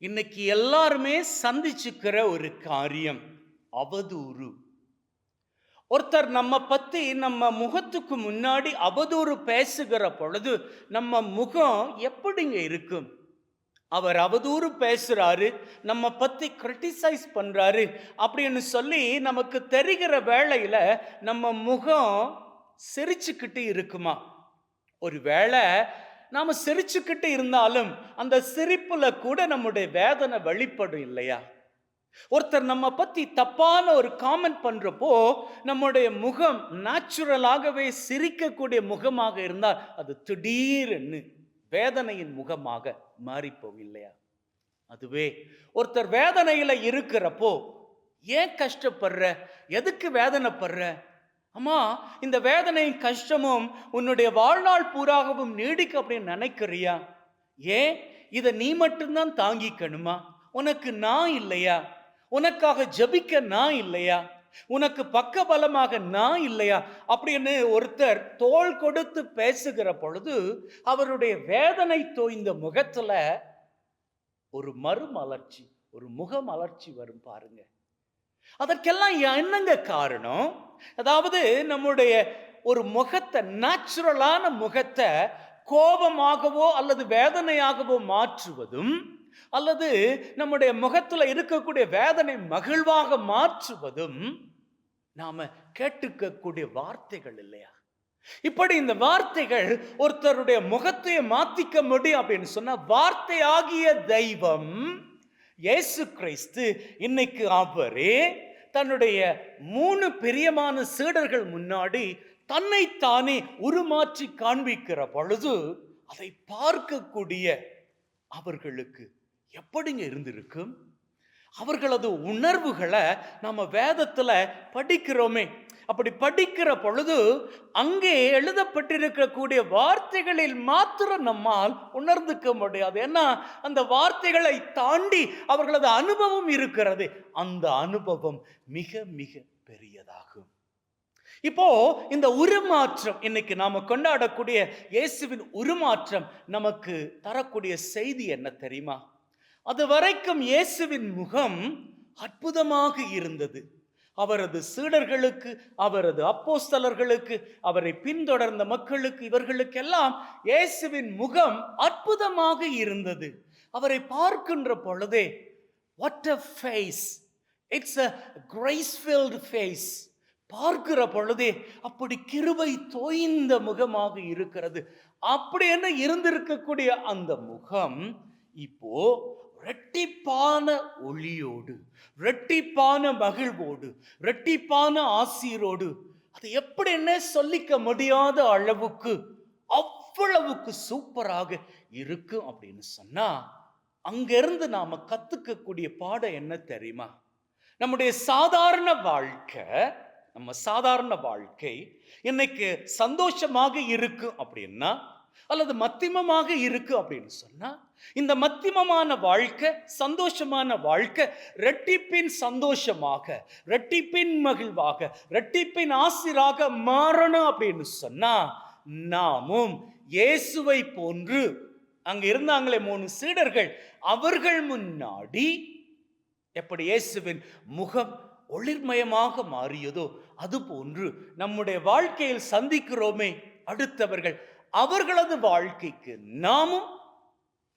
இன்னைக்கு எல்லாருமே சந்திச்சுக்கிற ஒரு காரியம் அவதூறு. ஒருத்தர் நம்ம பத்தி நம்ம முகத்துக்கு முன்னாடி அவதூறு பேசுகிற பொழுது நம்ம முகம் எப்படிங்க இருக்கும்? அவர் அவதூறு பேசுறாரு, நம்ம பத்தி கிரிட்டிசைஸ் பண்றாரு அப்படின்னு சொல்லி நமக்கு தெரிகிற வேளையில நம்ம முகம் சிரிச்சுக்கிட்டு இருக்குமா? ஒருவேளை நாம சிரிச்சுக்கிட்டு இருந்தாலும் அந்த சிரிப்புல கூட நம்முடைய வேதனை வெளிப்படும் இல்லையா? ஒருத்தர் நம்ம பத்தி தப்பான ஒரு காமெண்ட் பண்றப்போ நம்முடைய முகம் நேச்சுரலாகவே சிரிக்கக்கூடிய முகமாக இருந்தால் அது திடீரென்னு வேதனையின் முகமாக மாறிப்போகும் இல்லையா? அதுவே ஒருத்தர் வேதனையில இருக்கிறப்போ, ஏன் கஷ்டப்படுற, எதுக்கு வேதனைப்படுற, அம்மா இந்த வேதனையும் கஷ்டமும் உன்னுடைய வாழ்நாள் பூராகவும் நீடிக்க அப்படின்னு நினைக்கிறியா? ஏன் இதை நீ மட்டும்தான் தாங்கிக்கணுமா? உனக்கு நான் இல்லையா? உனக்காக ஜபிக்க நான் இல்லையா? உனக்கு பக்க பலமாக நான் இல்லையா? அப்படின்னு ஒருத்தர் தோள் கொடுத்து பேசுகிற பொழுது அவருடைய வேதனை தோய்ந்த முகத்துல ஒரு மறுமலர்ச்சி, ஒரு முகமலர்ச்சி வரும் பாருங்க. அதற்கெல்லாம் என்னங்க காரணம்? அதாவது நம்முடைய ஒரு முகத்தை, நேச்சுரலான முகத்தை கோபமாகவோ அல்லது வேதனையாகவோ மாற்றுவதும், அல்லது நம்முடைய முகத்துல இருக்கக்கூடிய வேதனை மகிழ்வாக மாற்றுவதும் நாம கேட்டுக்கக்கூடிய வார்த்தைகள் இல்லையா? இப்படி இந்த வார்த்தைகள் ஒருத்தருடைய முகத்தை மாத்திக்க முடியும் அப்படின்னு சொன்னா, வார்த்தை ஆகிய தெய்வம் இயேசு கிறிஸ்து இன்னைக்கு அவரே தன்னுடைய 3 பிரியமான சீடர்கள் முன்னாடி தன்னைத்தானே உருமாற்றி காண்பிக்கிற பொழுது அதை பார்க்கக்கூடிய அவர்களுக்கு எப்படிங்க இருந்திருக்கும்? அவர்களது உணர்வுகளை நம்ம வேதத்துல படிக்கிறோமே. அப்படி படிக்கிற பொழுது அங்கே எழுதப்பட்டிருக்கக்கூடிய வார்த்தைகளில் மாத்திரம் நம்மால் உணர்ந்துக்க முடியாது. ஏன்னா அந்த வார்த்தைகளை தாண்டி அவர்களது அனுபவம் இருக்கிறது. அந்த அனுபவம் மிக மிக பெரியதாகும். இப்போ இந்த உருமாற்றம், இன்னைக்கு நாம கொண்டாடக்கூடிய இயேசுவின் உருமாற்றம் நமக்கு தரக்கூடிய செய்தி என்ன தெரியுமா? அது வரைக்கும் இயேசுவின் முகம் அற்புதமாக இருந்தது. அவரது சீடர்களுக்கு, அவரது அப்போஸ்தலர்களுக்கு, அவரை பின்தொடர்ந்த மக்களுக்கு, இவர்களுக்கெல்லாம் இயேசுவின் முகம் அற்புதமாக இருந்தது. அவரை பார்க்கின்ற பொழுதே, what a face, it's a grace filled face. பார்க்கிற பொழுதே அப்படி கிருபை தோய்ந்த முகமாக இருக்கிறது. அப்படி என்ன இருந்திருக்கக்கூடிய அந்த முகம் இப்போ இரட்டிப்பான ஒளியோடு, இரட்டிப்பான மகிழ்வோடு, இரட்டிப்பான ஆசீரோடு, அது எப்படி என்ன சொல்லிக்க முடியாத அளவுக்கு அவ்வளவுக்கு சூப்பராக இருக்கும் அப்படின்னு சொன்னா, அங்கிருந்து நாம கத்துக்கக்கூடிய பாடம் என்ன தெரியுமா? நம்முடைய சாதாரண வாழ்க்கை, நம்ம சாதாரண வாழ்க்கை இன்னைக்கு சந்தோஷமாக இருக்கு அப்படின்னா, அல்லது மத்தியமமாக இருக்கு அப்படின்னு சொன்னா, இந்த மத்தியமமான வாழ்க்கை, சந்தோஷமான வாழ்க்கை இரட்டிப்பின் சந்தோஷமாக, இரட்டிப்பின் மகிழ்வாக, இரட்டிப்பின் ஆசிராக மாறணும் அப்படின்னு சொன்னா, நாமும் இயேசுவை போன்று, அங்க இருந்தாங்களே 3 சீடர்கள், அவர்கள் முன்னாடி எப்படி இயேசுவின் முகம் ஒளிர்மயமாக மாறியதோ அது போன்று நம்முடைய வாழ்க்கையில் சந்திக்கிறோமே அடுத்தவர்கள், அவர்களது வாழ்க்கைக்கு நாமும்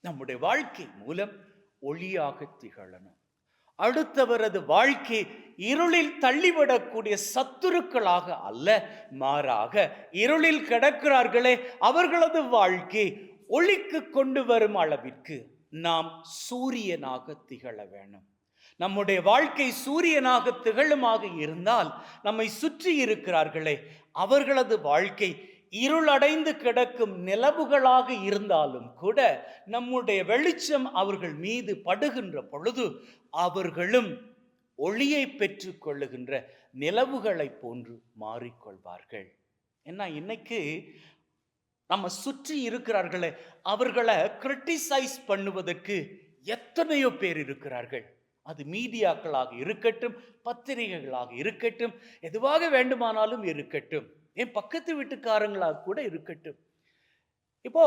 நம்முடைய வாழ்க்கை மூலம் ஒளியாக திகழணும். அடுத்தவரது வாழ்க்கை இருளில் தள்ளிவிடக்கூடிய சத்துருக்களாக அல்ல, மாறாக இருளில் கிடக்கிறார்களே அவர்களது வாழ்க்கை ஒளிக்கு கொண்டு வரும் அளவிற்கு நாம் சூரியனாக திகழ வேணும். நம்முடைய வாழ்க்கை சூரியனாக திகழுமாக இருந்தால், நம்மை சுற்றி இருக்கிறார்களே அவர்களது வாழ்க்கை இருளடைந்து கிடக்கும் நிலவுகளாக இருந்தாலும் கூட, நம்முடைய வெளிச்சம் அவர்கள் மீது படுகின்ற பொழுது அவர்களும் ஒளியை பெற்றுக் கொள்ளுகின்ற நிலவுகளை போன்று மாறிக்கொள்வார்கள். ஏன்னா இன்னைக்கு நம்ம சுற்றி இருக்கிறார்களே அவர்களை கிரிட்டிசைஸ் பண்ணுவதற்கு எத்தனையோ பேர் இருக்கிறார்கள். அது மீடியாக்களாக இருக்கட்டும், பத்திரிகைகளாக இருக்கட்டும், எதுவாக வேண்டுமானாலும் இருக்கட்டும், என் பக்கத்து வீட்டுக்காரங்களாக கூட இருக்கட்டும். இப்போ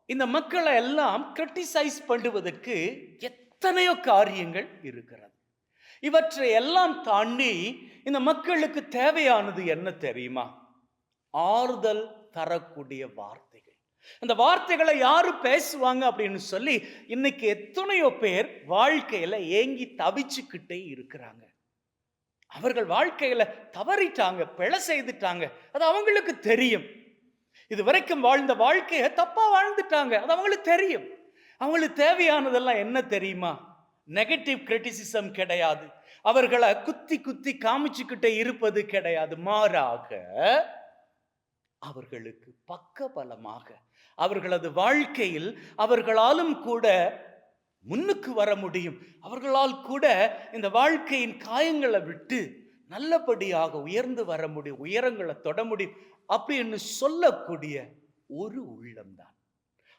இந்த மக்களை எல்லாம் கிரிட்டிசைஸ் பண்ணுவதற்கு எத்தனையோ காரியங்கள் இருக்கிறது. இவற்றை எல்லாம் தாண்டி இந்த மக்களுக்கு தேவையானது என்ன தெரியுமா? ஆறுதல் தரக்கூடிய வார்த்தைகள். அந்த வார்த்தைகளை யாரு பேசுவாங்க அப்படின்னு சொல்லி இன்னைக்கு எத்தனையோ பேர் வாழ்க்கையில ஏங்கி தவிச்சுக்கிட்டே இருக்கிறாங்க. அவர்கள் வாழ்க்கையில தவறிட்டாங்க, பிழை செய்துட்டாங்க, அது அவங்களுக்கு தெரியும். இதுவரைக்கும் வாழ்ந்த வாழ்க்கையை தப்பா வாழ்ந்துட்டாங்க, அது அவங்களுக்கு தெரியும். அவங்களுக்கு தேவையானதெல்லாம் என்ன தெரியுமா? நெகட்டிவ் கிரிட்டிசிசம் கிடையாது, அவர்களை குத்தி குத்தி காமிச்சுக்கிட்டே இருப்பது கிடையாது. மாறாக அவர்களுக்கு பக்கபலமாக அவர்களது வாழ்க்கையில் அவர்களாலும் கூட முன்னுக்கு வர முடியும், அவர்களால் கூட இந்த வாழ்க்கையின் காயங்களை விட்டு நல்லபடியாக உயர்ந்து வர முடியும், உயரங்களை தொட முடியும் அப்படின்னு சொல்லக்கூடிய ஒரு உள்ளம்தான்.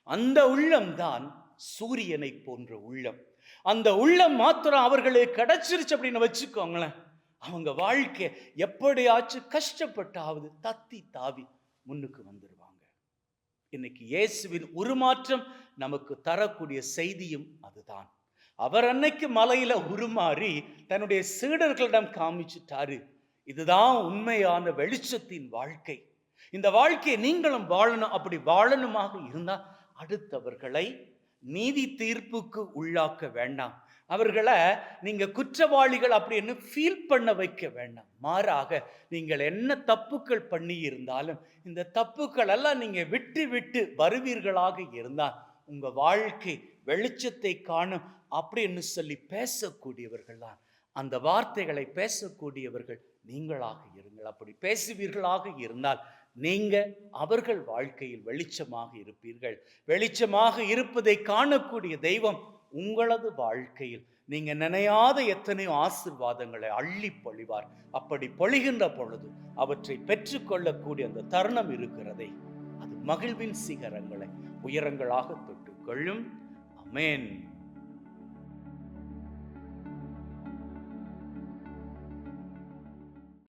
அந்த உள்ளம்தான் சூரியனை போன்ற உள்ளம். அந்த உள்ளம் மாத்திரம் அவர்களுக்கு கிடைச்சிருச்சு அப்படின்னு வச்சுக்கோங்களேன், அவங்க வாழ்க்கை எப்படியாச்சும் கஷ்டப்பட்டாவது தத்தி தாவி முன்னுக்கு வந்துடுவாங்க. இன்னைக்கு இயேசுவின் உருமாற்றம் நமக்கு தரக்கூடிய செய்தியும் அதுதான். அவர் அன்னைக்கு மலையில உருமாறி தன்னுடைய சீடர்களிடம் காமிச்சிட்டாரு, இதுதான் உண்மையான வெளிச்சத்தின் வாழ்க்கை. இந்த வாழ்க்கையை நீங்களும் வாழணும். அப்படி வாழணுமாக இருந்தா அடுத்தவர்களை நீதி தீர்ப்புக்கு உள்ளாக்க வேண்டாம், அவர்களை நீங்க குற்றவாளிகள் அப்படின்னு ஃபீல் பண்ண வைக்க வேண்டாம். மாறாக நீங்கள் என்ன தப்புக்கள் பண்ணி இருந்தாலும் இந்த தப்புக்கள் எல்லாம் நீங்க விட்டு விட்டு வருவீர்களாக இருந்தால் உங்க வாழ்க்கை வெளிச்சத்தை காணும் அப்படின்னு சொல்லி பேசக்கூடியவர்கள் தான். அந்த வார்த்தைகளை பேசக்கூடியவர்கள் நீங்களாக இருங்கள். அப்படி பேசுவீர்களாக இருந்தால் நீங்க அவர்கள் வாழ்க்கையில் வெளிச்சமாக இருப்பீர்கள். வெளிச்சமாக இருப்பதை காணக்கூடிய தெய்வம் உங்களது வாழ்க்கையில் நீங்க நினையாத எத்தனையோ ஆசீர்வாதங்களை அள்ளி பொழிவார். அப்படி பொழிகின்ற பொழுது அவற்றை பெற்றுக்கொள்ளக்கூடிய அந்த தருணம் இருக்கிறதே, அது மகிழ்வின் சிகரங்களை உயரங்களாக தொட்டுக்கொள்ளும். ஆமென்.